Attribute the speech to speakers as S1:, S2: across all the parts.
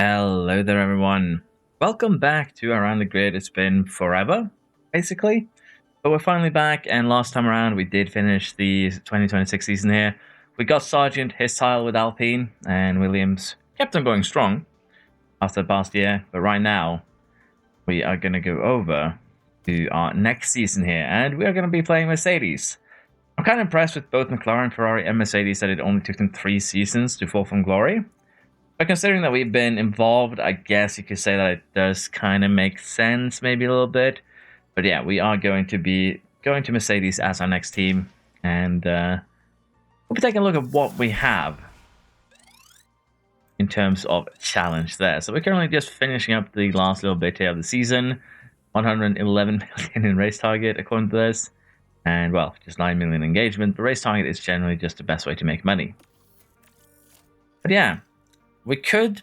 S1: Hello there, everyone. Welcome back to Around the Grid. It's been forever, basically. But we're finally back, and last time around, we did finish the 2026 season here. We got Sargeant, his title with Alpine, and Williams kept on going strong after the past year. But right now, we are going to go over to our next season here, and we are going to be playing Mercedes. I'm kind of impressed with both McLaren, Ferrari, and Mercedes that it only took them 3 seasons to fall from glory. But considering that we've been involved, I guess you could say that it does kind of make sense, maybe a little bit. But yeah, we are going to be going to Mercedes as our next team. And we'll be taking a look at what we have in terms of challenge there. So we're currently just finishing up the last little bit here of the season. 111 million in race target, according to this. And, well, just 9 million engagement. But race target is generally just the best way to make money. But yeah. We could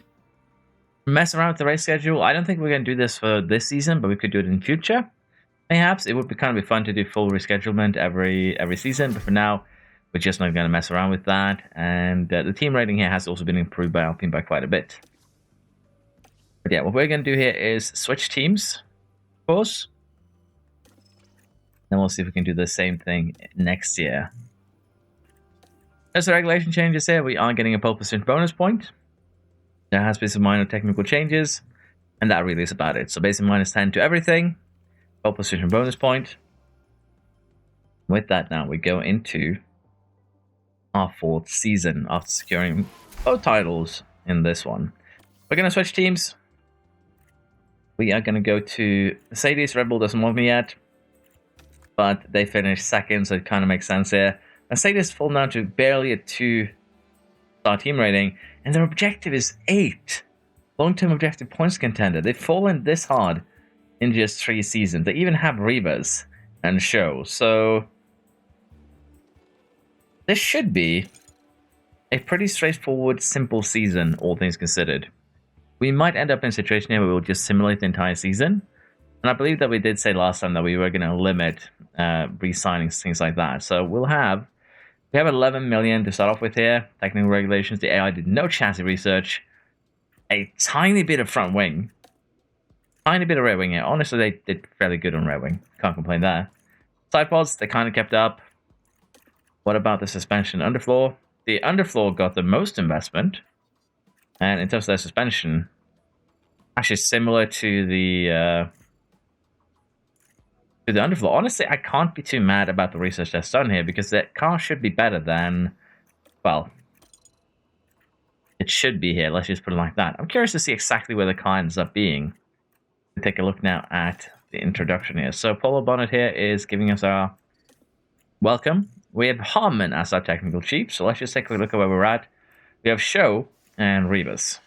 S1: mess around with the race schedule. I don't think we're going to do this for this season, but we could do it in future. Perhaps it would be kind of be fun to do full reschedulement every season, but for now, we're just not going to mess around with that. And the team rating here has also been improved by Alpine by quite a bit. But yeah, what we're going to do here is switch teams, of course. And we'll see if we can do the same thing next year. As the regulation changes here, we are getting a pole position bonus point. There has been some minor technical changes, and that really is about it. So basically minus 10 to everything, pole position bonus point. With that now, we go into our 4th season after securing both titles in this one. We're going to switch teams. We are going to go to Mercedes. Red Bull doesn't want me yet, but they finished 2nd, so it kind of makes sense here. Mercedes fall down to barely a 2-star team rating, and their objective is 8. Long-term objective points contender. They've fallen this hard in just 3 seasons. They even have Rivas and Show. So this should be a pretty straightforward, simple season, all things considered. We might end up in a situation here where we'll just simulate the entire season. And I believe that we did say last time that we were going to limit re-signings, things like that. So we have 11 million to start off with here. Technical regulations. The AI did no chassis research. A tiny bit of front wing. Tiny bit of rear wing here. Honestly, they did fairly good on rear wing. Can't complain there. Side pods, they kind of kept up. What about the suspension underfloor? The underfloor got the most investment. And in terms of their suspension, actually similar to the underfloor. Honestly, I can't be too mad about the research that's done here because the car should be better than, well, it should be here. Let's just put it like that. I'm curious to see exactly where the car ends up being. We'll take a look now at the introduction here. So Polo Bonnet here is giving us our welcome. We have Harman as our technical chief. So let's just take a look at where we're at. We have Show and Rivas.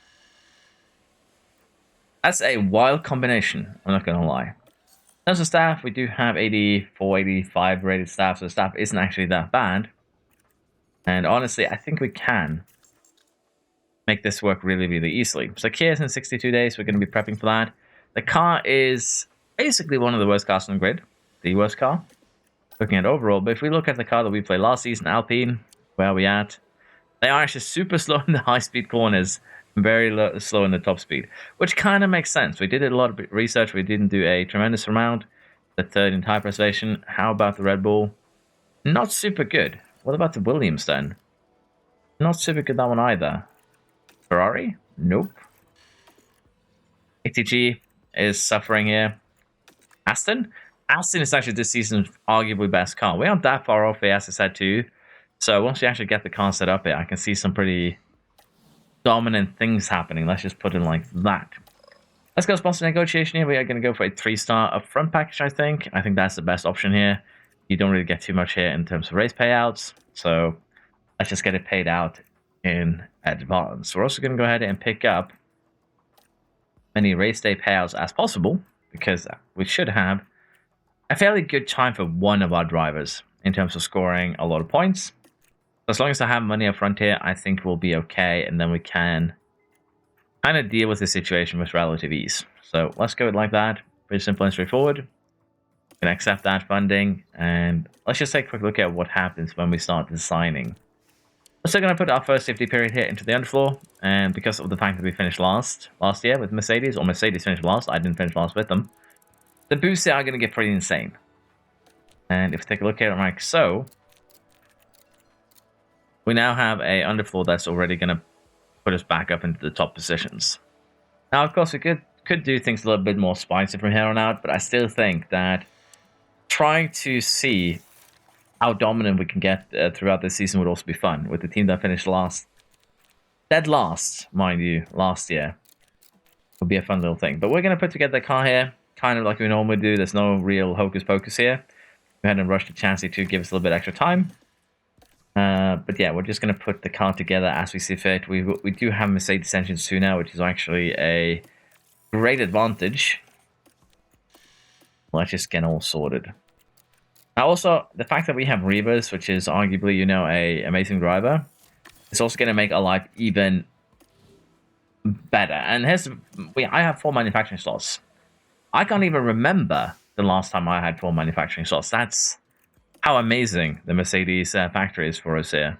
S1: That's a wild combination. I'm not going to lie. In terms of staff, we do have 84, 85 rated staff, so the staff isn't actually that bad. And honestly, I think we can make this work really, really easily. So Kia's in 62 days, we're going to be prepping for that. The car is basically one of the worst cars on the grid. The worst car. Looking at overall, but if we look at the car that we played last season, Alpine, where are we at? They are actually super slow in the high-speed corners. Very slow in the top speed, which kind of makes sense. We did a lot of research. We didn't do a tremendous amount. The 3rd in tire preservation. How about the Red Bull? Not super good. What about the Williams then? Not super good, that one either. Ferrari? Nope. ATG is suffering here. Aston? Aston is actually this season's arguably best car. We aren't that far off here, as I said too. So once we actually get the car set up here, I can see some pretty dominant things happening. Let's just put it like that. Let's go sponsor negotiation here. We are going to go for a 3-star upfront package, I think. I think that's the best option here. You don't really get too much here in terms of race payouts. So let's just get it paid out in advance. We're also going to go ahead and pick up many race day payouts as possible because we should have a fairly good time for one of our drivers in terms of scoring a lot of points. As long as I have money up front here, I think we'll be okay, and then we can kind of deal with the situation with relative ease. So let's go like that. Pretty simple and straightforward. We can accept that funding, and let's just take a quick look at what happens when we start designing We're still going to put our first safety period here into the underfloor, and because of the fact that we finished last year with Mercedes, or Mercedes finished last, I didn't finish last with them, the boosts here are going to get pretty insane. And if we take a look here, like so, we now have a underfloor that's already going to put us back up into the top positions. Now, of course, we could do things a little bit more spicy from here on out, but I still think that trying to see how dominant we can get throughout the season would also be fun, with the team that finished last. Dead last, mind you, last year. Would be a fun little thing. But we're going to put together the car here, kind of like we normally do. There's no real hocus pocus here. We had to rush the chassis to give us a little bit extra time. But yeah, we're just going to put the car together as we see fit. We do have Mercedes engines too now, which is actually a great advantage. Let's just get all sorted. Now also, the fact that we have Rivas, which is arguably, you know, a amazing driver, it's also going to make our life even better. And I have 4 manufacturing slots. I can't even remember the last time I had 4 manufacturing slots. That's how amazing the Mercedes factory is for us here.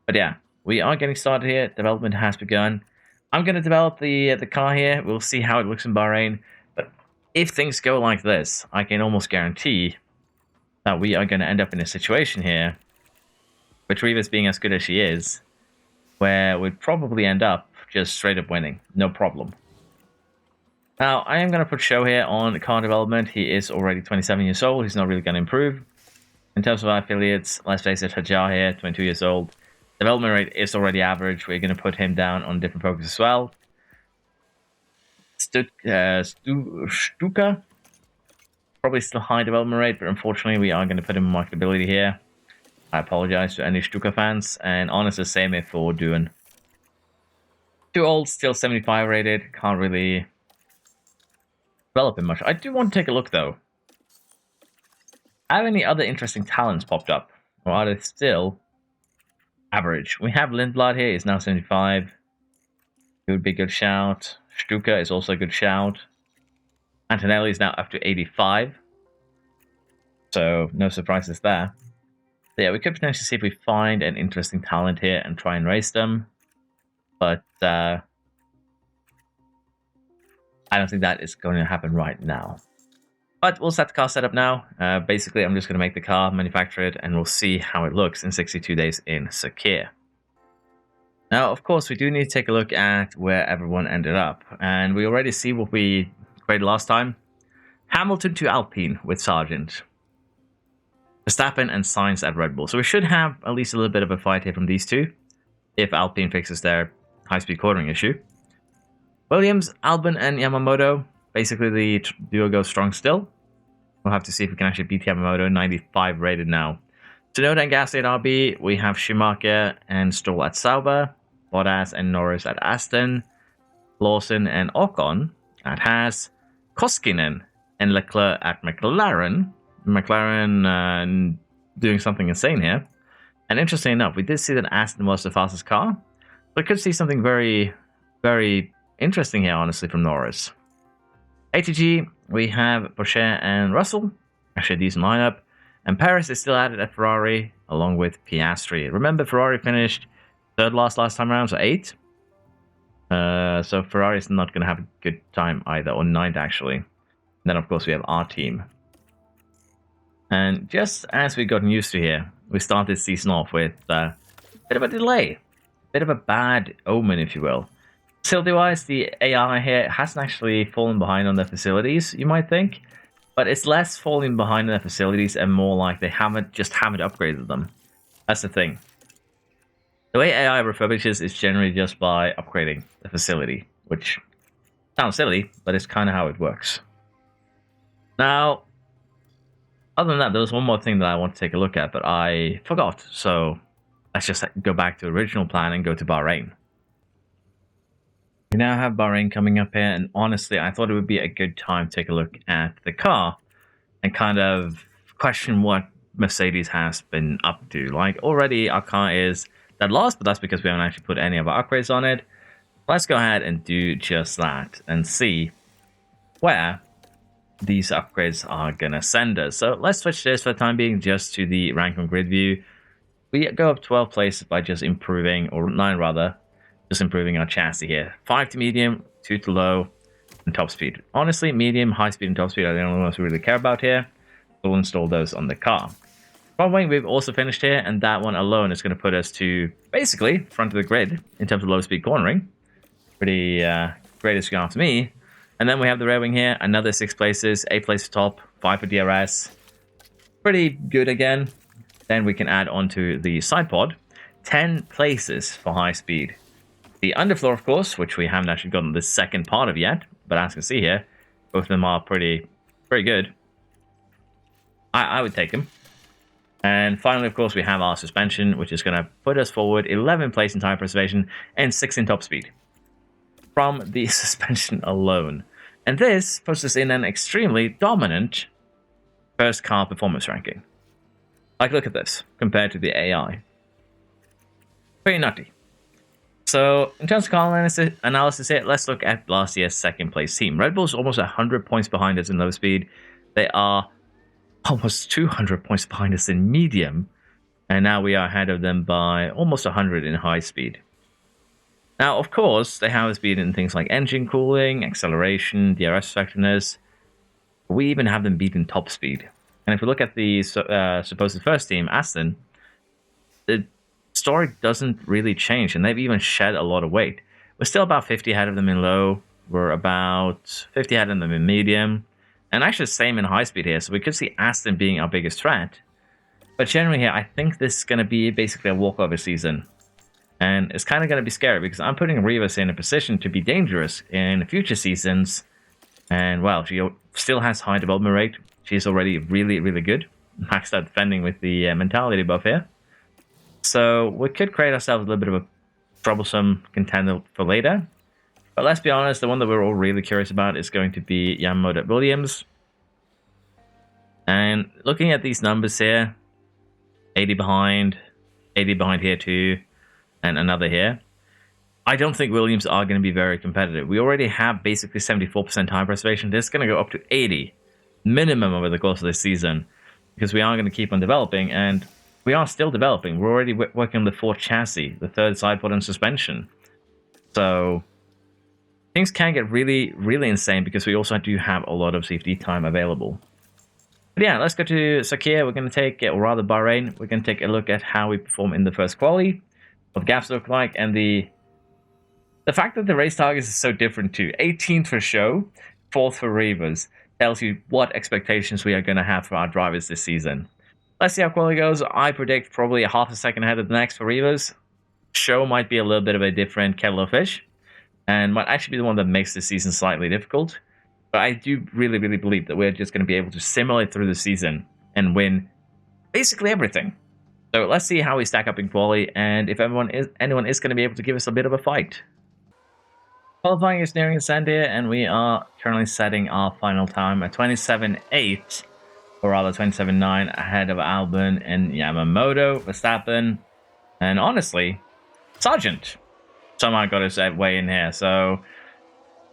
S1: But yeah, we are getting started here. Development has begun. I'm going to develop the car here. We'll see how it looks in Bahrain. But if things go like this, I can almost guarantee that we are going to end up in a situation here, with Rivas being as good as she is, where we'd probably end up just straight up winning. No problem. Now, I am going to put Show here on car development. He is already 27 years old. He's not really going to improve. In terms of our affiliates, let's face it, Hajar here, 22 years old. Development rate is already average. We're going to put him down on different focus as well. Stuka, probably still high development rate, but unfortunately we are going to put him in marketability here. I apologize to any Stuka fans, and honestly, same if for Duan. Too old, still 75 rated, can't really develop him much. I do want to take a look though. Have any other interesting talents popped up? Or are they still average? We have Lindblad here, he's now 75. It would be a good shout. Stuka is also a good shout. Antonelli is now up to 85. So, no surprises there. So yeah, we could potentially see if we find an interesting talent here and try and race them. But, I don't think that is going to happen right now. But we'll set the car setup now. Basically, I'm just going to make the car, manufacture it, and we'll see how it looks in 62 days in Sakir. Now, of course, we do need to take a look at where everyone ended up. And we already see what we created last time. Hamilton to Alpine with Sargeant. Verstappen and Sainz at Red Bull. So we should have at least a little bit of a fight here from these two, if Alpine fixes their high-speed cornering issue. Williams, Albon, and Yamamoto. Basically, the duo goes strong still. We'll have to see if we can actually beat Yamamoto, 95 rated now. Tsunoda and Gasly at RB. We have Schumacher and Stroll at Sauber. Bottas and Norris at Aston. Lawson and Ocon at Haas. Koskinen and Leclerc at McLaren. McLaren doing something insane here. And interesting enough, we did see that Aston was the fastest car. So we could see something very, very interesting here, honestly, from Norris. ATG, we have Porsche and Russell. Actually, a decent lineup. And Paris is still added at Ferrari, along with Piastri. Remember, Ferrari finished third last time around, so 8th. So Ferrari is not going to have a good time either, or 9th, actually. And then, of course, we have our team. And just as we've gotten used to here, we started this season off with a bit of a delay. A bit of a bad omen, if you will. Facility-wise, the AI here hasn't actually fallen behind on their facilities, you might think. But it's less falling behind on their facilities and more like they haven't upgraded them. That's the thing. The way AI refurbishes is generally just by upgrading the facility, which sounds silly, but it's kind of how it works. Now, other than that, there was one more thing that I want to take a look at, but I forgot. So let's just go back to the original plan and go to Bahrain. We now have Bahrain coming up here, and honestly, I thought it would be a good time to take a look at the car and kind of question what Mercedes has been up to. Like, already our car is dead last, but that's because we haven't actually put any of our upgrades on it. Let's go ahead and do just that and see where these upgrades are going to send us. So let's switch this for the time being just to the rank on grid view. we go up 12 places by just improving, or 9 rather, just improving our chassis here. 5 to medium, 2 to low, and top speed. Honestly, medium, high speed, and top speed are the only ones we really care about here. We'll install those on the car. Front wing we've also finished here, and that one alone is going to put us to basically front of the grid in terms of low speed cornering. Pretty great as to me. And then we have the rear wing here, another 6 places, 8 places top, 5 for DRS. Pretty good again. Then we can add on to the side pod, 10 places for high speed. The underfloor, of course, which we haven't actually gotten the second part of yet, but as you can see here, both of them are pretty good. I would take them. And finally, of course, we have our suspension, which is going to put us forward 11 place in tire preservation and 6 in top speed from the suspension alone. And this puts us in an extremely dominant first car performance ranking. Like, look at this compared to the AI. Pretty nutty. So, in terms of car analysis here, let's look at last year's second place team. Red Bull's almost 100 points behind us in low speed. They are almost 200 points behind us in medium, and now we are ahead of them by almost 100 in high speed. Now, of course, they have speed in things like engine cooling, acceleration, DRS effectiveness. We even have them beat in top speed. And if we look at the supposed first team, Aston, the story doesn't really change, and they've even shed a lot of weight. We're still about 50 ahead of them in low. We're about 50 ahead of them in medium. And actually the same in high speed here, so we could see Aston being our biggest threat. But generally here, I think this is going to be basically a walkover season. And it's kind of going to be scary, because I'm putting Rivas in a position to be dangerous in future seasons. And, well, she still has high development rate. She's already really good. Maxed out defending with the mentality buff here. So we could create ourselves a little bit of a troublesome contender for later. But let's be honest, the one that we're all really curious about is going to be Yamamoto Williams. And looking at these numbers here, 80 behind here too, and another here. I don't think Williams are going to be very competitive. We already have basically 74% tire preservation. This is going to go up to 80 minimum over the course of this season, because we are going to keep on developing, and we are still developing. We're already working on the 4th chassis, the 3rd side pod and suspension. So things can get really insane, because we also do have a lot of safety time available. But yeah, let's go to Sargeant. We're going to take, or rather Bahrain, we're going to take a look at how we perform in the first quali, what the gaps look like, and the fact that the race targets is so different too. 18th for show, 4th for Rivas, tells you what expectations we are going to have for our drivers this season. Let's see how quali goes. I predict probably a half a second ahead of the next for Rivas. Show might be a little bit of a different kettle of fish, and might actually be the one that makes this season slightly difficult. But I do really believe that we're just going to be able to simulate through the season and win basically everything. So let's see how we stack up in quali, and if anyone is going to be able to give us a bit of a fight. Qualifying is nearing its end here, and we are currently setting our final time at 27.8, or rather 27.9, ahead of Alpine and Yamamoto, Verstappen, and honestly, Sargeant somehow got his way in here. So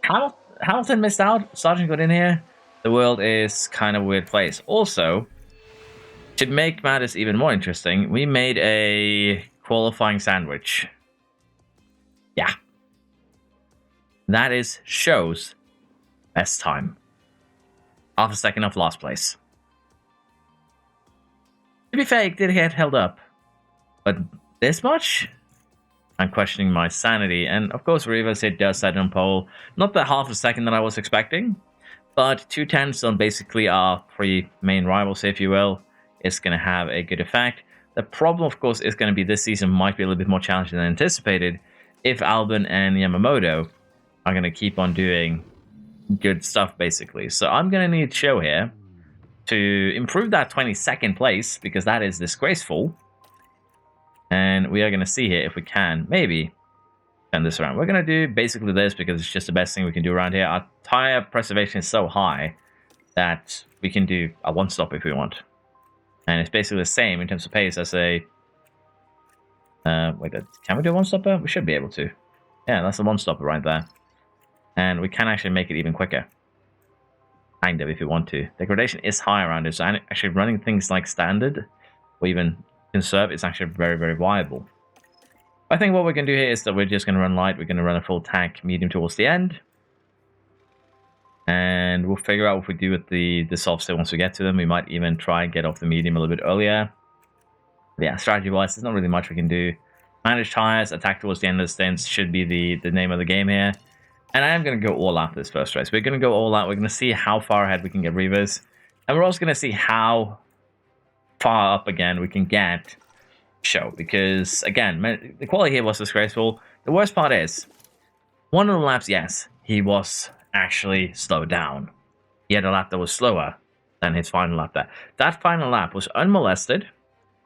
S1: Hamilton missed out. Sargeant got in here. The world is kind of a weird place. Also, to make matters even more interesting, we made a qualifying sandwich. Yeah. That is show's best time. Half a second off last place. To be fair, it did get held up. But this much? I'm questioning my sanity. And of course, Rivas here does set on pole. Not the half a second that I was expecting, but 2/10 on basically our 3 main rivals, if you will, is going to have a good effect. The problem, of course, is going to be this season might be a little bit more challenging than anticipated if Alpine and Yamamoto are going to keep on doing good stuff, basically. So I'm going to need Show here to improve that 22nd place, because that is disgraceful. And we are going to see here if we can maybe turn this around. We're going to do basically this because it's just the best thing we can do around here. Our tire preservation is so high that we can do a one-stop if we want. And it's basically the same in terms of pace as a... wait, can we do a one-stopper? We should be able to. Yeah, that's a one-stopper right there. And we can actually make it even quicker. Kind of, if you want to. Degradation is high around it, so actually running things like standard, or even conserve is actually very, very viable. I think what we're going to do here is that we're just going to run light. We're going to run a full tank medium towards the end. And we'll figure out what we do with the soft state once we get to them. We might even try and get off the medium a little bit earlier. But yeah, strategy-wise, there's not really much we can do. Manage tires, attack towards the end of the stints should be the name of the game here. And I am going to go all out this first race. We're going to go all out. We're going to see how far ahead we can get Rivas. And we're also going to see how far up again we can get Show. Because, again, the quality here was disgraceful. The worst part is, one of the laps, yes, he was actually slowed down. He had a lap that was slower than his final lap there. That final lap was unmolested.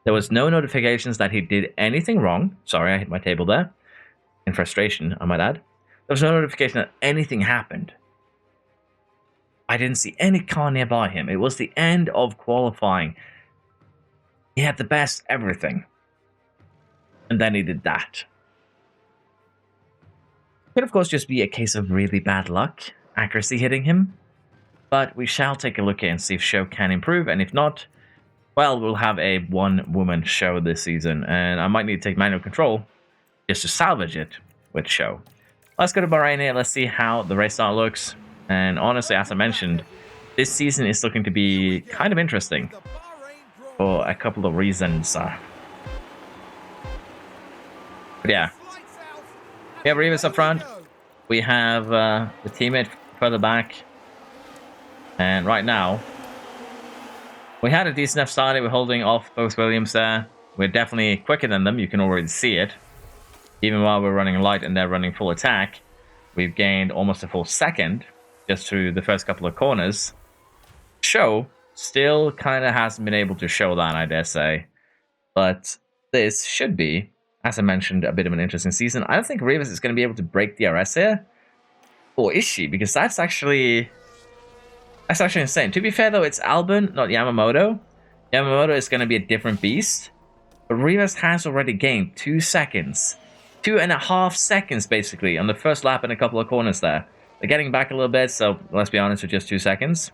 S1: There was no notifications that he did anything wrong. Sorry, I hit my table there. In frustration, I might add. There was no notification that anything happened. I didn't see any car nearby him. It was the end of qualifying. He had the best everything. And then he did that. Could, of course, just be a case of really bad luck, accuracy hitting him. But we shall take a look here and see if Show can improve. And if not, well, we'll have a one-woman show this season. And I might need to take manual control just to salvage it with Show. Let's go to Bahrain here. Let's see how the race start looks. And honestly, as I mentioned, this season is looking to be kind of interesting for a couple of reasons. But yeah, we have Rivas up front. We have the teammate further back. And right now, we had a decent enough start. We're holding off both Williams there. We're definitely quicker than them. You can already see it. Even while we're running light and they're running full attack, we've gained almost a full second just through the first couple of corners. Show still kind of hasn't been able to show that, I dare say. But this should be, as I mentioned, a bit of an interesting season. I don't think Rivas is going to be able to break DRS here. Or is she? Because that's actually insane. To be fair, though, it's Alpine, not Yamamoto. Yamamoto is going to be a different beast. But Rivas has already gained 2 seconds. 2.5 seconds, basically, on the first lap and a couple of corners there. They're getting back a little bit, so let's be honest, with just 2 seconds.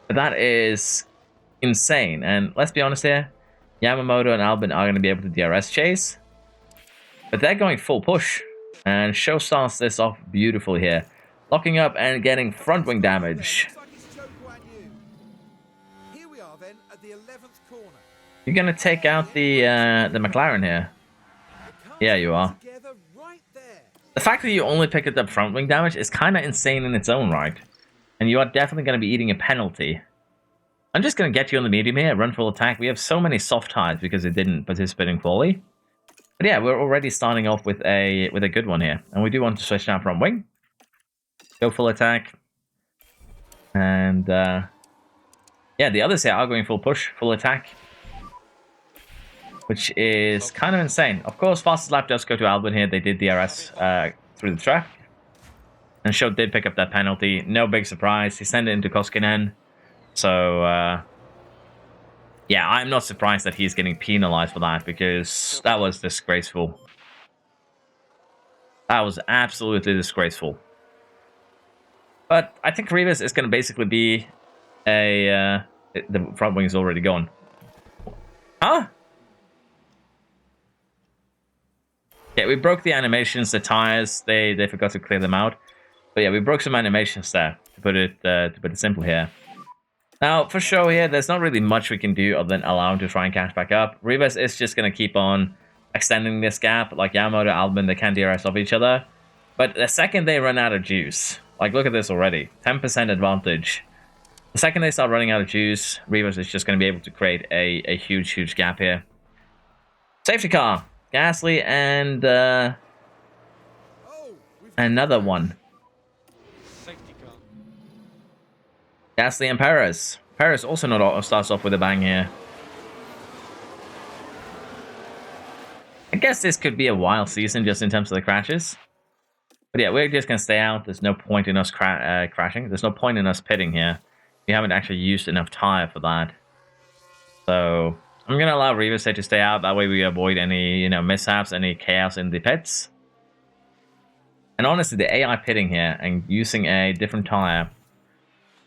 S1: But that is insane. And let's be honest here, Yamamoto and Alpine are going to be able to DRS chase. But they're going full push. And Show starts this off beautifully here. Locking up and getting front wing damage. You're going to take out the McLaren here. Yeah, you are. The fact that you only picked up front wing damage is kind of insane in its own right. And you are definitely going to be eating a penalty. I'm just going to get you on the medium here, run full attack. We have so many soft tires because it didn't participate in quali. But yeah, we're already starting off with a good one here. And we do want to switch down front wing. Go full attack. And yeah, the others here are going full push, full attack. Which is kind of insane. Of course, fastest lap does go to Alpine here. They did DRS through the track. And Show did pick up that penalty. No big surprise. He sent it into Koskinen. So, yeah, I'm not surprised that he's getting penalized for that. Because that was disgraceful. That was absolutely disgraceful. But I think Rivas is going to basically be a... the front wing is already gone. Huh? Yeah, we broke the animations, the tires. They forgot to clear them out. But yeah, we broke some animations there, to put it simple here. Now, for Show here, there's not really much we can do other than allow him to try and catch back up. Rivas is just going to keep on extending this gap. Like Yamamoto, Alpine, they can DRS off each other. But the second they run out of juice, like look at this already, 10% advantage. The second they start running out of juice, Rivas is just going to be able to create a huge, huge gap here. Safety car. Gasly and another one. Gasly and Perez. Perez also not starts off with a bang here. I guess this could be a wild season just in terms of the crashes. But yeah, we're just going to stay out. There's no point in us crashing. There's no point in us pitting here. We haven't actually used enough tire for that. So I'm going to allow Rivas to stay out. That way we avoid any, mishaps, any chaos in the pits. And honestly, the AI pitting here and using a different tire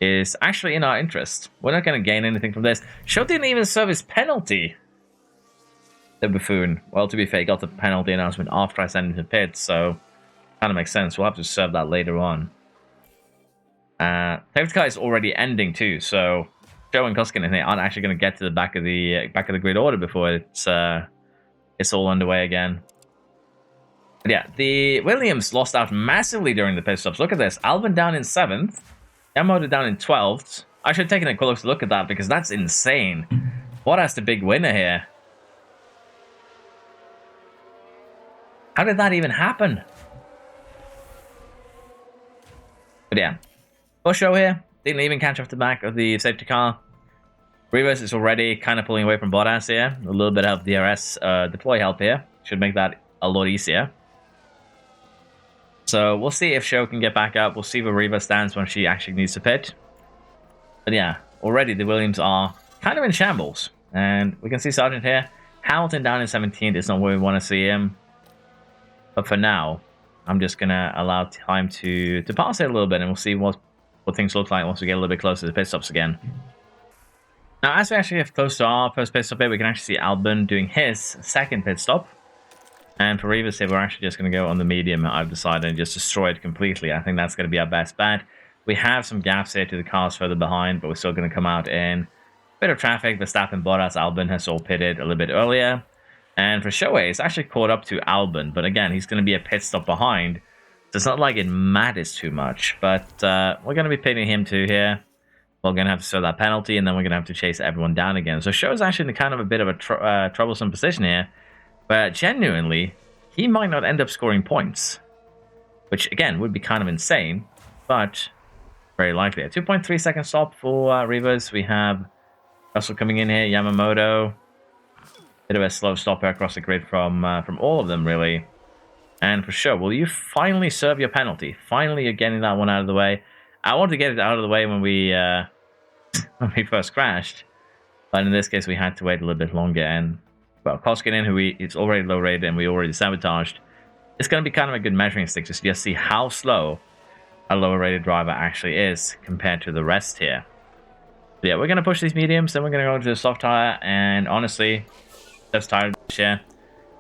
S1: is actually in our interest. We're not going to gain anything from this. Show didn't even serve his penalty. The buffoon. Well, to be fair, he got the penalty announcement after I sent him to pit, so kind of makes sense. We'll have to serve that later on. Safety car is already ending too, so Joe and Koskinen here aren't actually going to get to the back of the grid order before it's all underway again. But yeah, the Williams lost out massively during the pit stops. Look at this: Albon down in 7th, Yamamoto down in 12th. I should have taken a closer look at that because that's insane. Bottas the big winner here. How did that even happen? But yeah, for show here, didn't even catch off the back of the safety car. Rivas is already kind of pulling away from Bottas here. A little bit of DRS deploy help here. Should make that a lot easier. So we'll see if Show can get back up. We'll see where Rivas stands when she actually needs to pit. But yeah, already the Williams are kind of in shambles. And we can see Sargeant here. Hamilton down in 17th is not where we want to see him. But for now, I'm just going to allow time to pass it a little bit, and we'll see what things look like once we get a little bit closer to the pit stops again. Now, as we actually get close to our first pit stop here, we can actually see Albon doing his second pit stop. And for Rivas here, we're actually just going to go on the medium, I've decided, and just destroy it completely. I think that's going to be our best bet. We have some gaps here to the cars further behind, but we're still going to come out in a bit of traffic. Verstappen, Bottas, Albon has all pitted a little bit earlier. And for Shohei, it's actually caught up to Albon. But again, he's going to be a pit stop behind. So it's not like it matters too much. But we're going to be pitting him too here. We're going to have to serve that penalty, and then we're going to have to chase everyone down again. So Shohei's actually in kind of a bit of a troublesome position here. But genuinely, he might not end up scoring points. Which, again, would be kind of insane. But very likely. A 2.3 second stop for Rivas. We have Russell coming in here. Yamamoto. Bit of a slow stop across the grid from all of them, really. And for sure, will you finally serve your penalty? Finally, you're getting that one out of the way. I wanted to get it out of the way when we when we first crashed, but in this case, we had to wait a little bit longer. And well, Koskinen, who it's already low rated and we already sabotaged, it's going to be kind of a good measuring stick to just see how slow a lower rated driver actually is compared to the rest here. But yeah, we're going to push these mediums, then we're going to go to the soft tire, and honestly, that's tired share.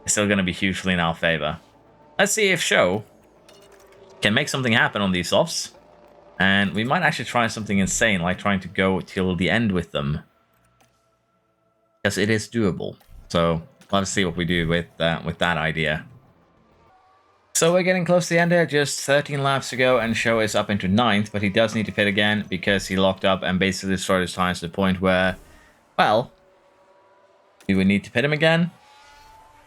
S1: It's still going to be hugely in our favor. Let's see if Show can make something happen on these softs. And we might actually try something insane, like trying to go till the end with them. Because it is doable. So let's see what we do with that idea. So we're getting close to the end here, just 13 laps to go, and Show is up into 9th, but he does need to pit again because he locked up and basically destroyed his tires to the point where, well, we would need to pit him again.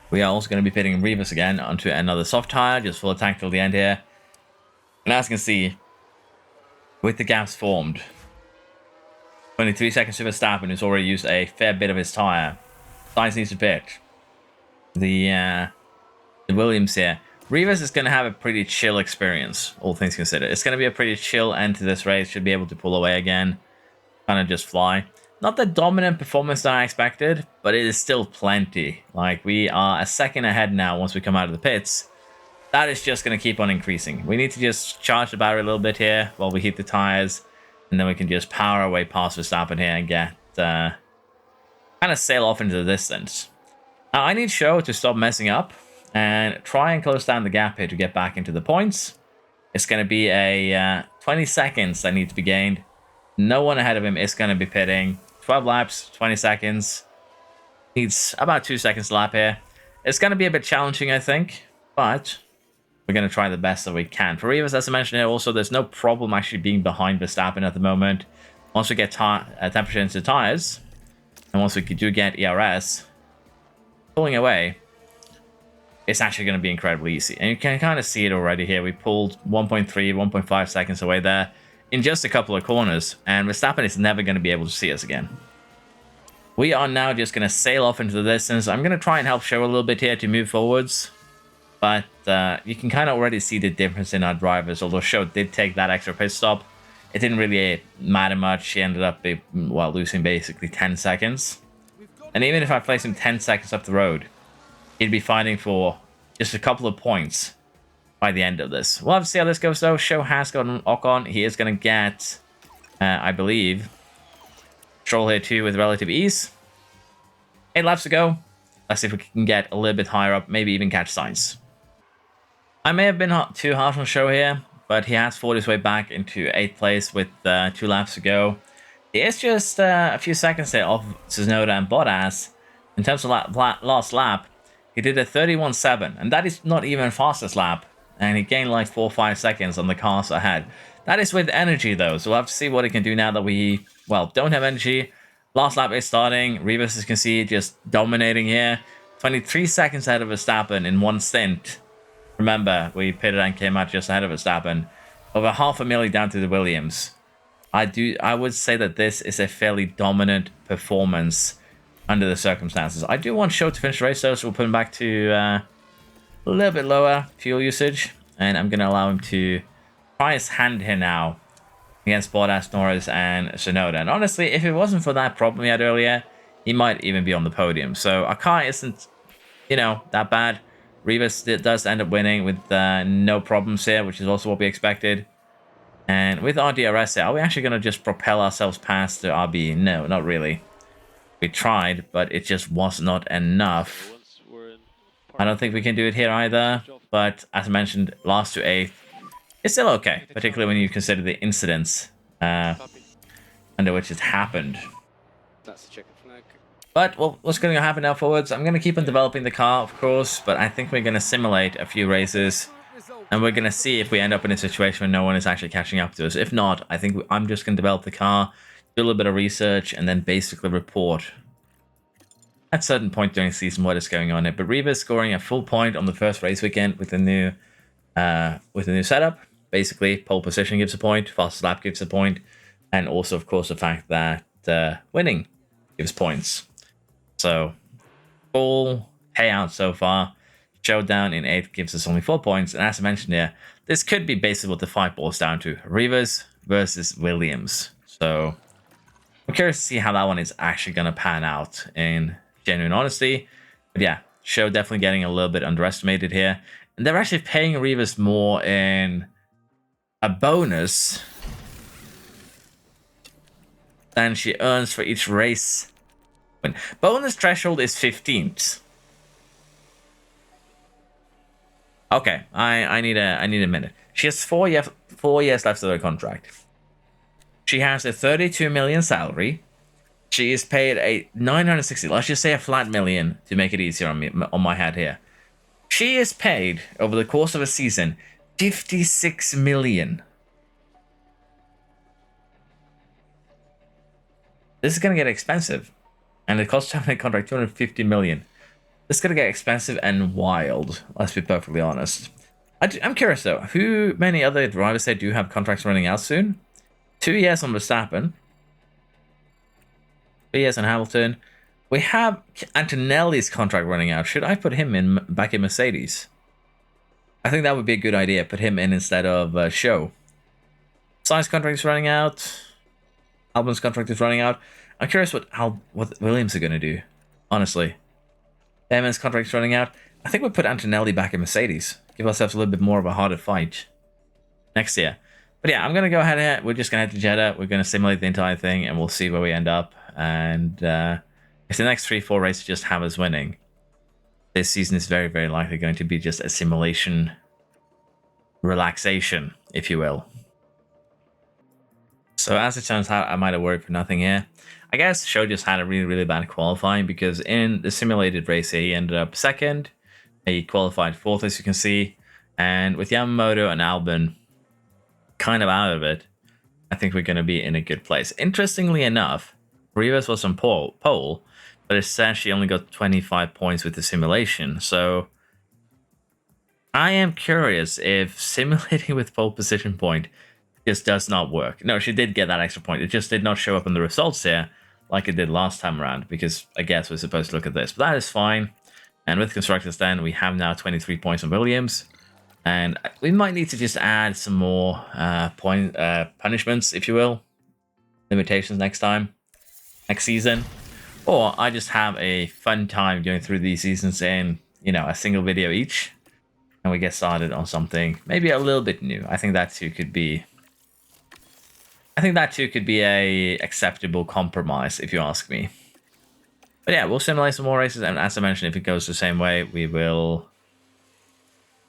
S1: We are also going to be pitting Rivas again onto another soft tire, just full attack till the end here. And as you can see, with the gaps formed, 23 seconds to Verstappen, who's already used a fair bit of his tire. Sainz needs to pit. The Williams here. Rivas is going to have a pretty chill experience, all things considered. It's going to be a pretty chill end to this race. Should be able to pull away again. Kind of just fly. Not the dominant performance that I expected, but it is still plenty. Like, we are a second ahead now once we come out of the pits. That is just going to keep on increasing. We need to just charge the battery a little bit here while we heat the tires. And then we can just power our way past Verstappen here and get... kind of sail off into the distance. Now, I need Show to stop messing up and try and close down the gap here to get back into the points. It's going to be a 20 seconds that need to be gained. No one ahead of him is going to be pitting. 12 laps, 20 seconds. Needs about 2 seconds a lap here. It's going to be a bit challenging, I think, but we're going to try the best that we can. For Rivas, as I mentioned here, also, there's no problem actually being behind Verstappen at the moment. Once we get temperature into the tires, and once we do get ERS, pulling away, it's actually going to be incredibly easy. And you can kind of see it already here. We pulled 1.3, 1.5 seconds away there in just a couple of corners, and Verstappen is never going to be able to see us again. We are now just going to sail off into the distance. I'm going to try and help Show a little bit here to move forwards, but you can kind of already see the difference in our drivers. Although Show did take that extra pit stop, it didn't really matter much. She ended up losing basically 10 seconds. And even if I place him 10 seconds up the road, he'd be fighting for just a couple of points by the end of this. We'll have to see how this goes, though. Show has got an Ocon. He is going to get, I believe, Stroll here too with relative ease. 8 laps to go. Let's see if we can get a little bit higher up, maybe even catch signs. I may have been too harsh on Show here, but he has fought his way back into 8th place with 2 laps to go. He is just a few seconds there off Tsunoda and Bottas. In terms of last lap, he did a 31.7, and that is not even fastest lap. And he gained like 4 or 5 seconds on the cars ahead. That is with energy though, so we'll have to see what he can do now that we, well, don't have energy. Last lap is starting. Rivas, as you can see, just dominating here. 23 seconds ahead of Verstappen in one stint. Remember, we pitted and came out just ahead of Verstappen. Over 500,000 down to the Williams. I would say that this is a fairly dominant performance under the circumstances. I do want Show to finish the race though, so we'll put him back to a little bit lower fuel usage. And I'm going to allow him to try his hand here now against Bottas, Norris, and Tsunoda. And honestly, if it wasn't for that problem he had earlier, he might even be on the podium. So our car isn't, you know, that bad. Rivas does end up winning with no problems here, which is also what we expected. And with our DRS here, are we actually going to just propel ourselves past the RB? No, not really. We tried, but it just was not enough. I don't think we can do it here either. But as I mentioned, last to 8th. It's still okay, particularly when you consider the incidents under which it happened.
S2: That's the chicken flag.
S1: But well, what's going to happen now forwards? I'm going to keep on developing the car, of course, but I think we're going to simulate a few races, and we're going to see if we end up in a situation where no one is actually catching up to us. If not, I think I'm just going to develop the car, do a little bit of research, and then basically report at a certain point during the season what is going on here. But Rivas scoring a full point on the first race weekend with the new setup. Basically, pole position gives a point, fastest lap gives a point, and also, of course, the fact that winning gives points. So, full payout so far. Showdown in 8th gives us only 4 points, and as I mentioned here, this could be basically what the fight boils down to. Rivas versus Williams. So, I'm curious to see how that one is actually going to pan out in genuine honesty. But yeah, Show definitely getting a little bit underestimated here. And they're actually paying Rivas more in a bonus than she earns for each race win. Bonus threshold is 15th. Okay, I need a minute. She has 4 years left of her contract. She has a 32 million salary. She is paid a 960. Let's just say a flat million to make it easier on me, on my head here. She is paid over the course of a season 56 million. This is going to get expensive. And it costs her contract 250 million. This is going to get expensive and wild, let's be perfectly honest. I'm curious though, who many other drivers say do have contracts running out soon? 2 years on Verstappen. 3 years on Hamilton. We have Antonelli's contract running out. Should I put him back in Mercedes? I think that would be a good idea. Put him in instead of Show. Sainz's contract is running out. Albon's contract is running out. I'm curious what Williams are going to do. Honestly. Damon's contract is running out. I think we'll put Antonelli back in Mercedes. Give ourselves a little bit more of a harder fight next year. But yeah, I'm going to go ahead here. We're just going to head to Jeddah. We're going to simulate the entire thing, and we'll see where we end up. And if the next 3-4 races just have us winning, this season is very, very likely going to be just a simulation relaxation, if you will. So as it turns out, I might have worried for nothing here. I guess Show just had a really, really bad qualifying, because in the simulated race he ended up second. He qualified 4th, as you can see. And with Yamamoto and Albon kind of out of it, I think we're going to be in a good place. Interestingly enough, Rivas was on pole, but it says she only got 25 points with the simulation. So I am curious if simulating with pole position point just does not work. No, she did get that extra point. It just did not show up in the results here like it did last time around, because I guess we're supposed to look at this. But that is fine. And with Constructors then, we have now 23 points on Williams. And we might need to just add some more punishments, if you will. Limitations next season. Or I just have a fun time going through these seasons in, you know, a single video each. And we get started on something maybe a little bit new. I think that too could be a acceptable compromise, if you ask me. But yeah, we'll simulate some more races, and as I mentioned, if it goes the same way, we will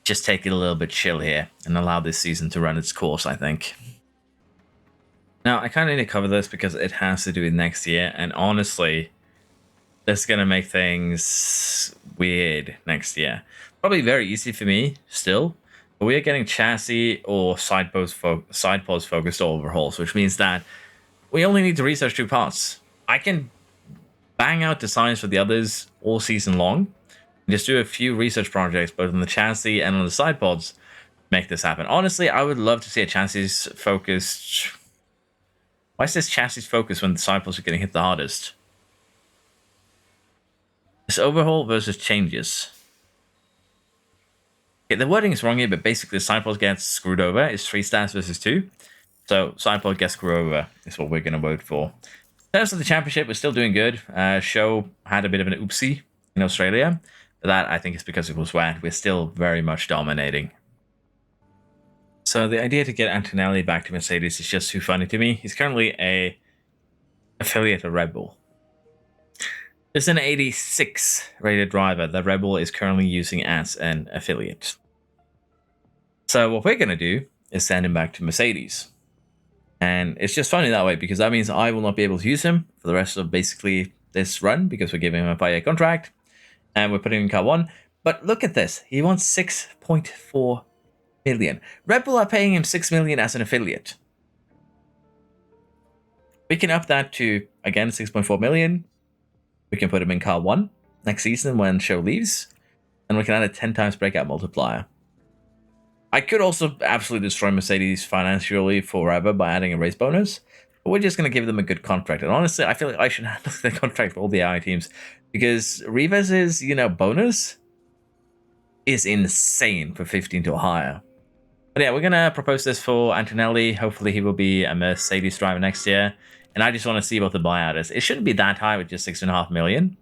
S1: just take it a little bit chill here and allow this season to run its course, I think. Now, I kind of need to cover this because it has to do with next year, and honestly, this is going to make things weird next year. Probably very easy for me still, but we are getting chassis or side pods focused overhauls, which means that we only need to research 2 parts. I can bang out designs for the others all season long, and just do a few research projects both on the chassis and on the side pods, make this happen. Honestly, I would love to see a chassis focused. Why is this chassis focused when the side pods are getting hit the hardest? It's overhaul versus changes. Okay, the wording is wrong here, but basically the side pod gets screwed over. It's 3 stats versus 2. So side pod gets screwed over is what we're going to vote for. In terms of the championship, we're still doing good. Show had a bit of an oopsie in Australia. But that, I think, is because it was wet. We're still very much dominating. So the idea to get Antonelli back to Mercedes is just too funny to me. He's currently a affiliate of Red Bull. There's an 86 rated driver that Red Bull is currently using as an affiliate. So what we're going to do is send him back to Mercedes. And it's just funny that way because that means I will not be able to use him for the rest of basically this run because we're giving him a 5-year contract and we're putting him in car 1. But look at this. He wants 6.4 million. Red Bull are paying him 6 million as an affiliate. We can up that to, again, 6.4 million. We can put him in car 1 next season when Show leaves. And we can add a 10 times breakout multiplier. I could also absolutely destroy Mercedes financially forever by adding a race bonus. But we're just going to give them a good contract. And honestly, I feel like I should handle the contract for all the AI teams. Because Rivas' bonus is insane for 15 to higher. But yeah, we're going to propose this for Antonelli. Hopefully he will be a Mercedes driver next year. And I just want to see what the buyout is. It shouldn't be that high with just 6.5 million.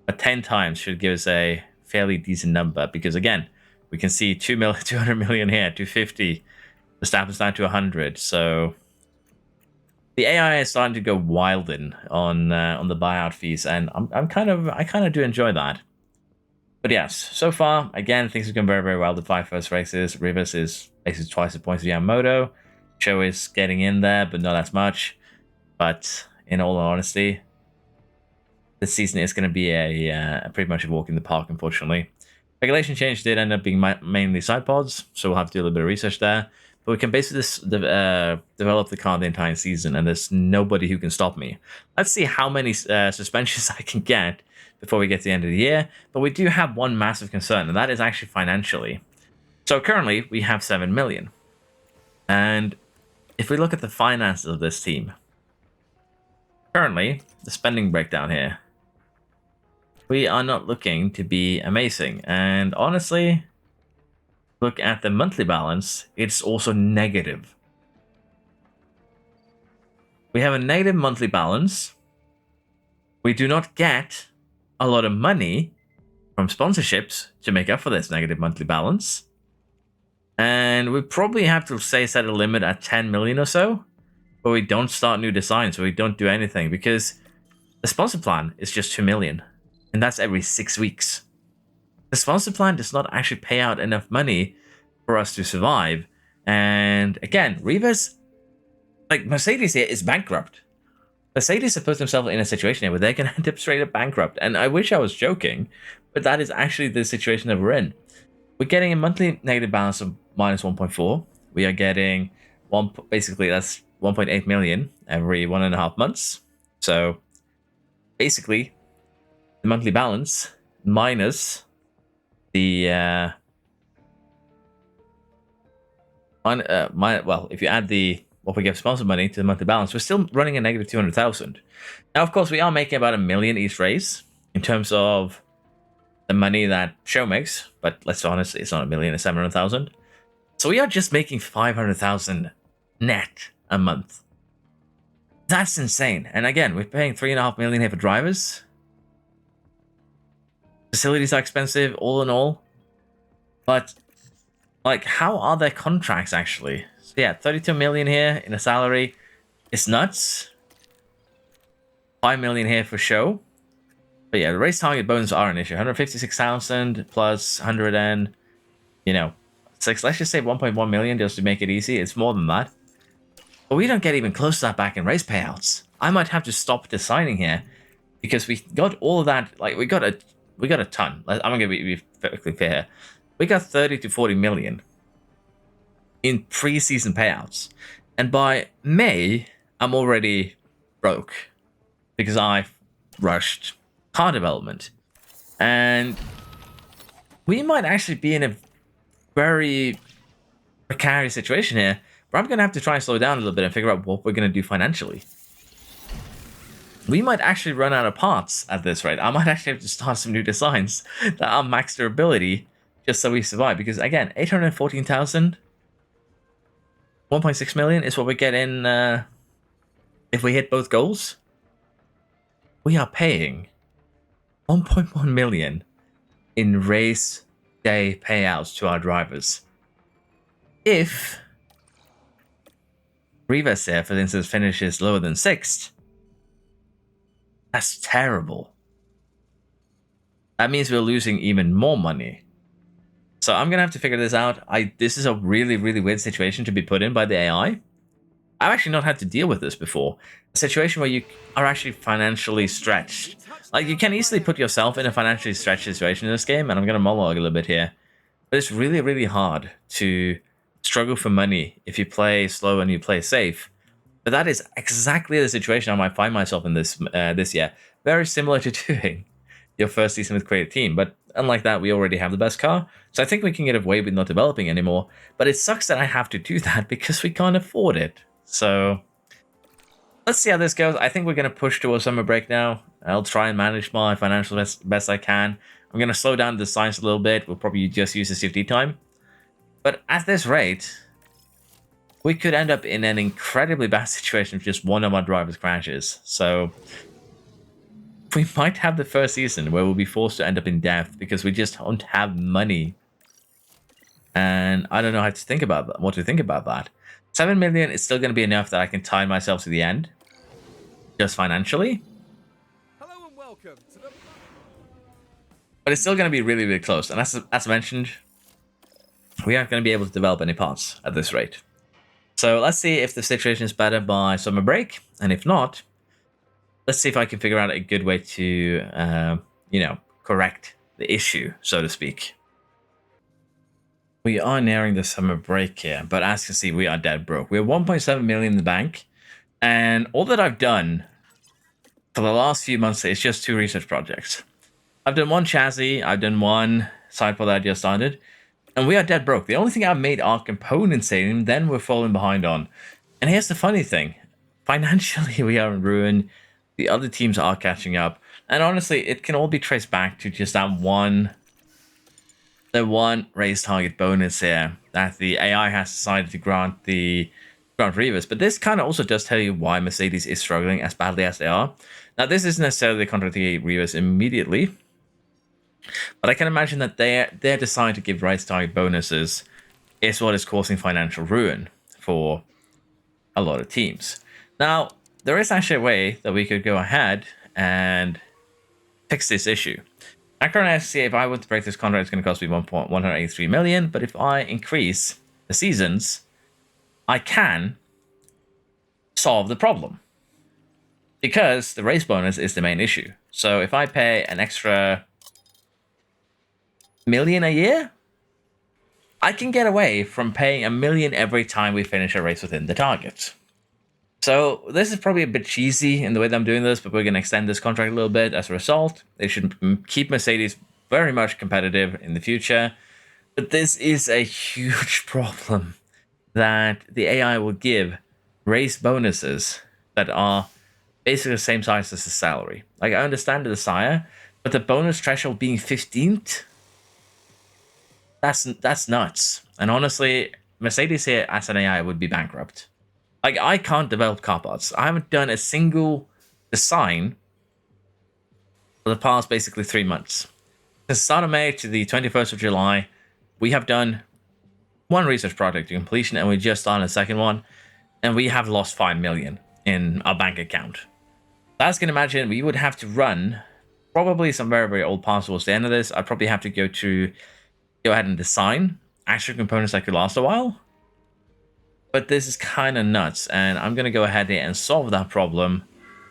S1: But 10 times should give us a fairly decent number. Because again, we can see 200 million here, 250. Verstappen's down to 100. So the AI is starting to go wild on the buyout fees. And I kind of do enjoy that. But yes, so far, again, things have gone very, very well. The 5 first races. Rivas is basically twice the points of Yamamoto. Show is getting in there, but not as much. But in all honesty, this season is going to be a pretty much a walk in the park, unfortunately. Regulation change did end up being mainly side pods, so we'll have to do a little bit of research there. But we can basically develop the car the entire season, and there's nobody who can stop me. Let's see how many suspensions I can get before we get to the end of the year. But we do have one massive concern, and that is actually financially. So currently, we have 7 million. And if we look at the finances of this team, currently, the spending breakdown here, we are not looking to be amazing. And honestly, look at the monthly balance, it's also negative. We have a negative monthly balance. We do not get a lot of money from sponsorships to make up for this negative monthly balance. And we probably have to set a limit at 10 million or so, but we don't start new designs, so we don't do anything because the sponsor plan is just 2 million. And that's every 6 weeks. The sponsor plan does not actually pay out enough money for us to survive. And again, Rivas, like Mercedes here, is bankrupt. Mercedes have put themselves in a situation here where they're going to end up straight up bankrupt. And I wish I was joking, but that is actually the situation that we're in. We're getting a monthly negative balance of minus 1.4. We are getting basically that's 1.8 million every 1.5 months. So basically, the monthly balance minus the well, if you add the what we give sponsor money to the monthly balance, we're still running a negative 200,000. Now, of course, we are making about 1 million each race in terms of the money that show makes, but let's be honest, it's not 1 million, it's 700,000. So we are just making 500,000 net a month. That's insane. And again, we're paying 3.5 million here for drivers. Facilities are expensive, all in all. But, like, how are their contracts, actually? So, yeah, 32 million here in a salary. It's nuts. 5 million here for show. But yeah, the race target bonuses are an issue. 156,000 plus 100 and, you know, six. Let's just say 1.1 million just to make it easy. It's more than that. But we don't get even close to that back in race payouts. I might have to stop deciding here because we got all of that. Like we got a ton. I'm gonna be perfectly fair here. We got 30 to 40 million in pre-season payouts, and by May I'm already broke because I rushed car development, and we might actually be in a very precarious situation here. But I'm gonna have to try and slow down a little bit and figure out what we're gonna do financially. We might actually run out of parts at this rate. I might actually have to start some new designs that are max durability just so we survive. Because again, 814,000, 1.6 million is what we get in if we hit both goals. We are paying 1.1 million in race day payouts to our drivers. If Rivas here, for instance, finishes lower than 6th, that's terrible. That means we're losing even more money. So I'm gonna have to figure this out. This is a really, really weird situation to be put in by the AI. I've actually not had to deal with this before. A situation where you are actually financially stretched. Like, you can easily put yourself in a financially stretched situation in this game, and I'm gonna monologue a little bit here. But it's really, really hard to struggle for money if you play slow and you play safe. But that is exactly the situation I might find myself in this year. Very similar to doing your first season with Creative Team. But unlike that, we already have the best car. So I think we can get away with not developing anymore. But it sucks that I have to do that because we can't afford it. So let's see how this goes. I think we're going to push towards summer break now. I'll try and manage my financials best I can. I'm going to slow down the science a little bit. We'll probably just use the CFD time. But at this rate, we could end up in an incredibly bad situation if just one of our drivers crashes. So we might have the first season where we'll be forced to end up in death because we just don't have money. And I don't know how to think about that, what to think about that. 7 million is still going to be enough that I can tie myself to the end, just financially.
S3: Hello and welcome to the...
S1: But it's still going to be really, really close. And as mentioned, we aren't going to be able to develop any parts at this rate. So let's see if the situation is better by summer break. And if not, let's see if I can figure out a good way to, correct the issue, so to speak. We are nearing the summer break here, but as you can see, we are dead broke. We have 1.7 million in the bank. And all that I've done for the last few months is just 2 research projects. I've done 1 chassis, I've done 1 side pod that I just started. And we are dead broke. The only thing I've made are components in, then we're falling behind on. And here's the funny thing. Financially, we are in ruin. The other teams are catching up. And honestly, it can all be traced back to just that one race target bonus here that the AI has decided to grant Rivas. But this kind of also does tell you why Mercedes is struggling as badly as they are. Now, this isn't necessarily contradicting Rivas immediately, but I can imagine that their decide to give race target bonuses is what is causing financial ruin for a lot of teams. Now, there is actually a way that we could go ahead and fix this issue. I currently see if I were to break this contract, it's going to cost me 1.183 million. But if I increase the seasons, I can solve the problem because the race bonus is the main issue. So if I pay an extra million a year, I can get away from paying $1 million every time we finish a race within the target. So this is probably a bit cheesy in the way that I'm doing this, but we're going to extend this contract a little bit as a result. They should keep Mercedes very much competitive in the future. But this is a huge problem that the AI will give race bonuses that are basically the same size as the salary. Like, I understand the desire, but the bonus threshold being 15th, that's nuts. And honestly, Mercedes here as an AI would be bankrupt. Like, I can't develop car parts. I haven't done a single design for the past basically 3 months. Since the start of May to the 21st of July, we have done 1 research project to completion, and we just started a second one, and we have lost 5 million in our bank account. As you can imagine, we would have to run probably some very, very old parts towards the end of this. I'd probably have to go ahead and design actual components that could last a while. But this is kind of nuts, and I'm going to go ahead here and solve that problem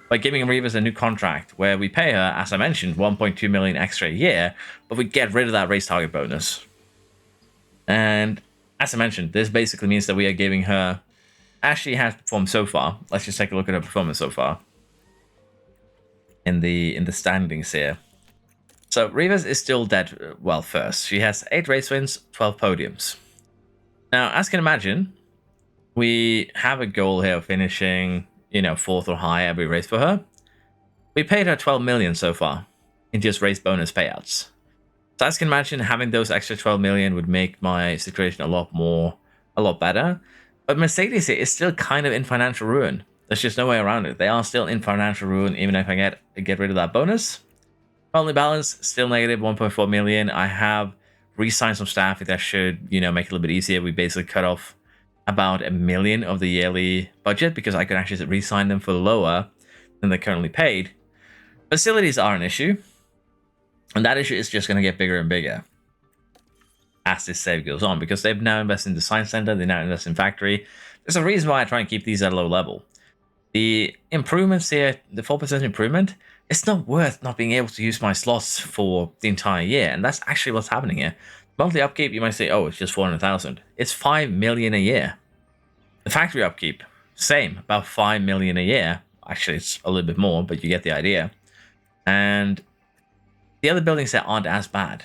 S1: by giving Rivas a new contract where we pay her, as I mentioned, 1.2 million extra a year, but we get rid of that race target bonus. And as I mentioned, this basically means that we are giving her, as she has performed so far. Let's just take a look at her performance so far in the standings here. So Rivas is still dead well first. She has 8 race wins, 12 podiums. Now, as you can imagine, we have a goal here of finishing, 4th or higher every race for her. We paid her 12 million so far in just race bonus payouts. So as you can imagine, having those extra 12 million would make my situation a lot better. But Mercedes here is still kind of in financial ruin. There's just no way around it. They are still in financial ruin, even if I get rid of that bonus. Currently balance, still negative 1.4 million. I have re-signed some staff that should, make it a little bit easier. We basically cut off about $1 million of the yearly budget because I could actually re-sign them for lower than they're currently paid. Facilities are an issue, and that issue is just going to get bigger and bigger as this save goes on because they've now invested in the design center, they now invest in factory. There's a reason why I try and keep these at a low level. The improvements here, the 4% improvement, it's not worth not being able to use my slots for the entire year, and that's actually what's happening here. Monthly upkeep, you might say, oh, it's just 400,000. It's 5 million a year. The factory upkeep, same, about 5 million a year. Actually, it's a little bit more, but you get the idea. And the other buildings that aren't as bad.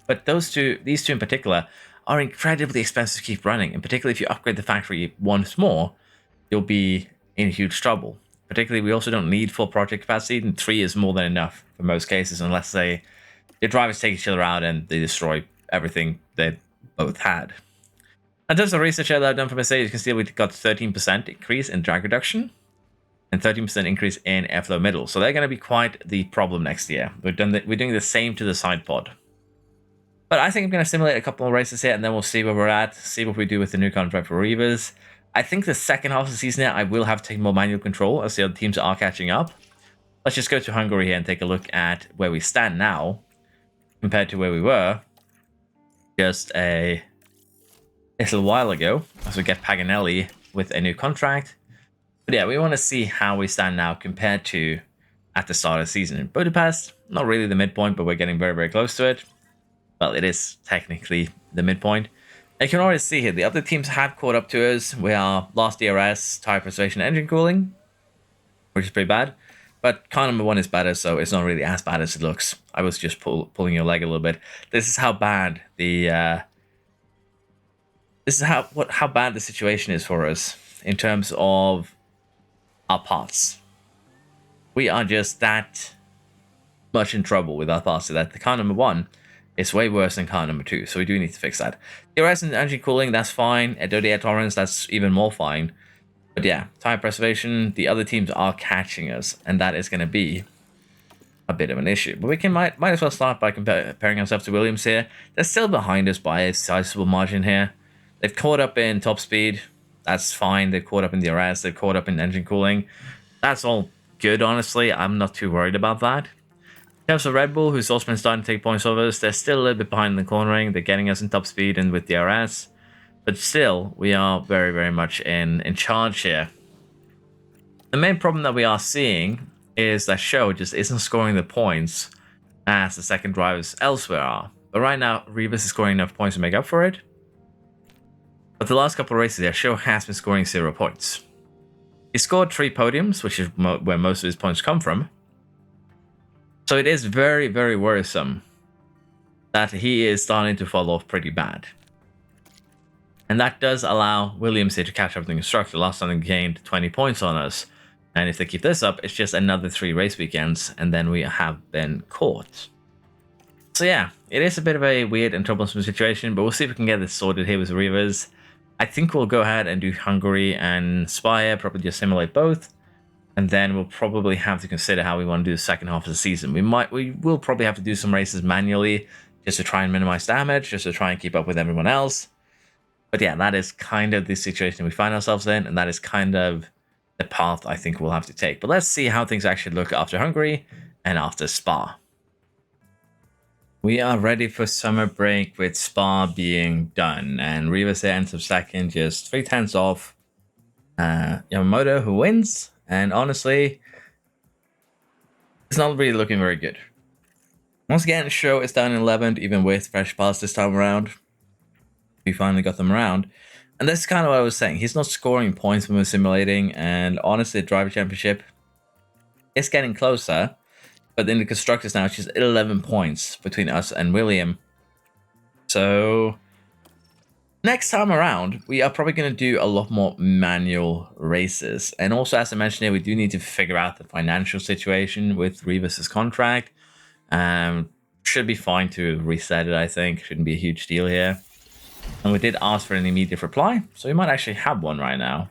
S1: But these two in particular, are incredibly expensive to keep running. And particularly if you upgrade the factory once more, you'll be in huge trouble. Particularly, we also don't need full project capacity, and 3 is more than enough for most cases, unless your drivers take each other out and they destroy everything they both had. In terms of research that I've done for Mercedes, you can see we got 13% increase in drag reduction and 13% increase in airflow middle. So they're going to be quite the problem next year. We're doing the same to the side pod. But I think I'm going to simulate a couple more races here, and then we'll see where we're at, see what we do with the new contract for Rivas. I think the second half of the season here, I will have to take more manual control as the other teams are catching up. Let's just go to Hungary here and take a look at where we stand now compared to where we were just a little while ago as we get Paganelli with a new contract. But yeah, we want to see how we stand now compared to at the start of the season. In Budapest, not really the midpoint, but we're getting very, very close to it. Well, it is technically the midpoint. You can already see here, the other teams have caught up to us. We are last DRS, tire preservation, engine cooling, which is pretty bad. But car number 1 is better, so it's not really as bad as it looks. I was just pulling your leg a little bit. This is how bad how bad the situation is for us in terms of our parts. We are just that much in trouble with our parts that the car number 1 is way worse than car number 2, so we do need to fix that. DRS and engine cooling, that's fine. Dirty air tolerance, that's even more fine. But yeah, tire preservation, the other teams are catching us, and that is going to be a bit of an issue. But we might as well start by comparing ourselves to Williams here. They're still behind us by a sizable margin here. They've caught up in top speed. That's fine. They've caught up in DRS. They've caught up in engine cooling. That's all good, honestly. I'm not too worried about that. In terms of Red Bull, who's also been starting to take points over us, they're still a little bit behind in the cornering. They're getting us in top speed and with DRS. But still, we are very, very much in charge here. The main problem that we are seeing is that Show just isn't scoring the points as the second drivers elsewhere are. But right now, Rivas is scoring enough points to make up for it. But the last couple of races there, Show has been scoring 0 points. He scored 3 podiums, which is where most of his points come from. So it is very, very worrisome that he is starting to fall off pretty bad. And that does allow Williams here to catch up with the Constructor. Last time they gained 20 points on us. And if they keep this up, it's just another 3 race weekends, and then we have been caught. So yeah, it is a bit of a weird and troublesome situation, but we'll see if we can get this sorted here with Rivas. I think we'll go ahead and do Hungary and Spire, probably just simulate both. And then we'll probably have to consider how we want to do the second half of the season. We will probably have to do some races manually just to try and minimize damage, just to try and keep up with everyone else. But yeah, that is kind of the situation we find ourselves in, and that is kind of the path I think we'll have to take. But let's see how things actually look after Hungary, and after Spa. We are ready for summer break with Spa being done, and Rivas ends up second, just 3/10 off Yamamoto, who wins. And honestly, it's not really looking very good. Once again, the show is down in 11th, even with fresh pass this time around. We finally got them around. And that's kind of what I was saying. He's not scoring points when we're simulating, and honestly, the Driver Championship is getting closer. But in the Constructors now, it's just 11 points between us and William. So next time around, we are probably going to do a lot more manual races. And also, as I mentioned here, we do need to figure out the financial situation with Rivas' contract. Should be fine to reset it, I think. Shouldn't be a huge deal here. And we did ask for an immediate reply, so we might actually have one right now.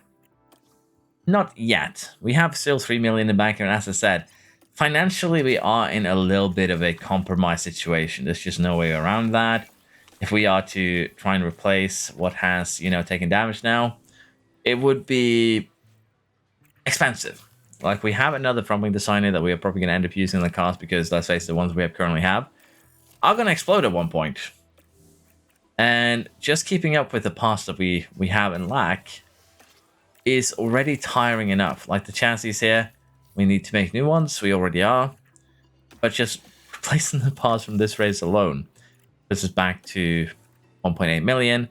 S1: Not yet. We have still 3 million in the bank, and as I said, financially, we are in a little bit of a compromised situation. There's just no way around that. If we are to try and replace what has, taken damage now, it would be expensive. Like, we have another front wing designer that we are probably going to end up using in the cars because, let's face it, the ones we currently have are going to explode at one point. And just keeping up with the parts that we have and lack is already tiring enough. Like the chassis here, we need to make new ones. We already are. But just replacing the parts from this race alone, this is back to 1.8 million.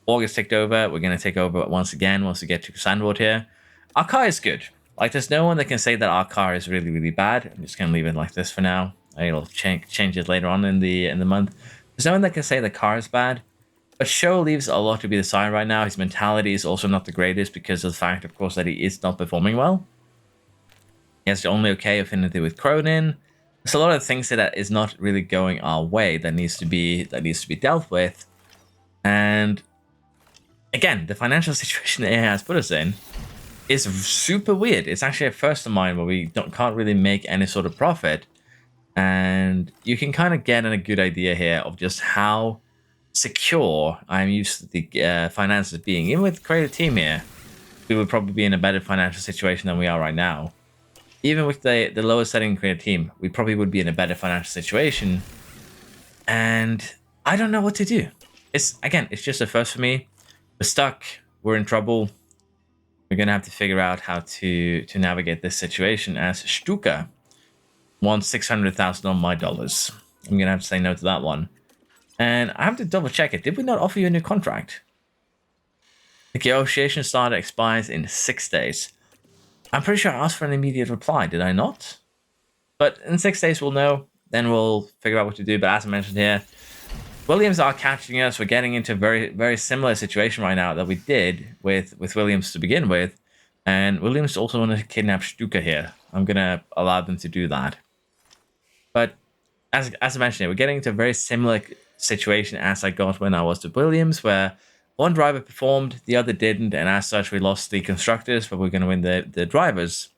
S1: August ticked over. We're going to take over once again once we get to Sandwood here. Our car is good. Like, there's no one that can say that our car is really, really bad. I'm just going to leave it like this for now. It'll change it later on in the month. There's no one that can say the car is bad. But Show leaves a lot to be desired right now. His mentality is also not the greatest because of the fact, of course, that he is not performing well. He has the only okay affinity with Cronin. There's a lot of things that is not really going our way that needs to be dealt with. And again, the financial situation that he has put us in is super weird. It's actually a first of mine where we can't really make any sort of profit. And you can kind of get a good idea here of just how secure I'm used to the finances being. Even with creative team here, we would probably be in a better financial situation than we are right now. Even with the lowest setting creative team, we probably would be in a better financial situation. And I don't know what to do. It's just a first for me. We're stuck. We're in trouble. We're gonna have to figure out how to navigate this situation. As Stuka wants 600,000 on my dollars, I'm gonna have to say no to that one. And I have to double check it. Did we not offer you a new contract? The negotiation starter expires in 6 days. I'm pretty sure I asked for an immediate reply, did I not? But in 6 days we'll know. Then we'll figure out what to do. But as I mentioned here, Williams are catching us. We're getting into a very, very similar situation right now that we did with Williams to begin with. And Williams also want to kidnap Stuka here. I'm going to allow them to do that. But as I mentioned, we're getting into a very similar situation as I got when I was with Williams, where one driver performed, the other didn't, and as such we lost the constructors, but we're going to win the drivers.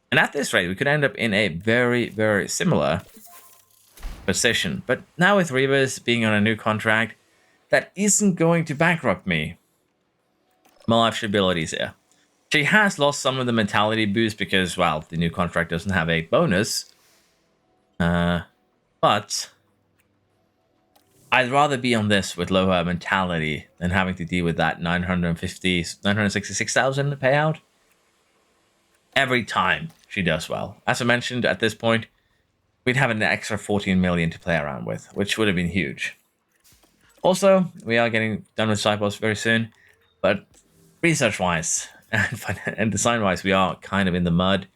S1: And at this rate, we could end up in a very, very similar position. But now with Rivas being on a new contract, that isn't going to bankrupt me. My life abilities here. She has lost some of the mentality boost because, well, the new contract doesn't have a bonus. But I'd rather be on this with lower mentality than having to deal with that 966,000 payout every time she does well. As I mentioned, at this point, we'd have an extra 14 million to play around with, which would have been huge. Also, we are getting done with Cyborgs very soon, but research-wise and design-wise, we are kind of in the mud.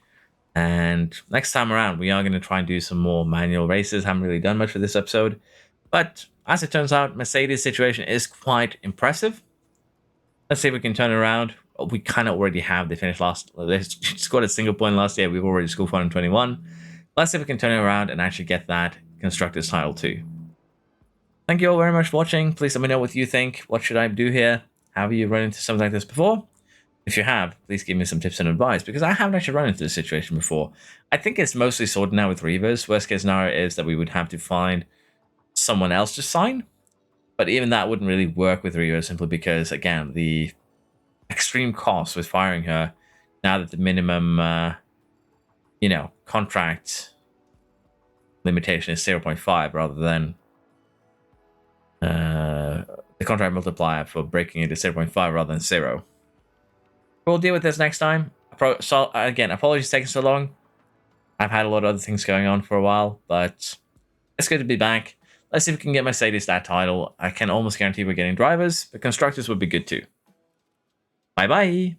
S1: And next time around, we are going to try and do some more manual races. Haven't really done much for this episode. But as it turns out, Mercedes' situation is quite impressive. Let's see if we can turn it around. We kind of already have. They finished last. They scored a single point last year. We've already scored 421. Let's see if we can turn it around and actually get that Constructor's title too. Thank you all very much for watching. Please let me know what you think. What should I do here? Have you run into something like this before? If you have, please give me some tips and advice, because I haven't actually run into this situation before. I think it's mostly sorted now with Rivas. Worst case scenario is that we would have to find someone else to sign. But even that wouldn't really work with Rivas, simply because, again, the extreme cost with firing her, now that the minimum, contract limitation is 0.5 rather than the contract multiplier for breaking it is 0.5 rather than 0. We'll deal with this next time. So again, apologies taking so long. I've had a lot of other things going on for a while, but it's good to be back. Let's see if we can get Mercedes that title. I can almost guarantee we're getting drivers, but constructors would be good too. Bye bye.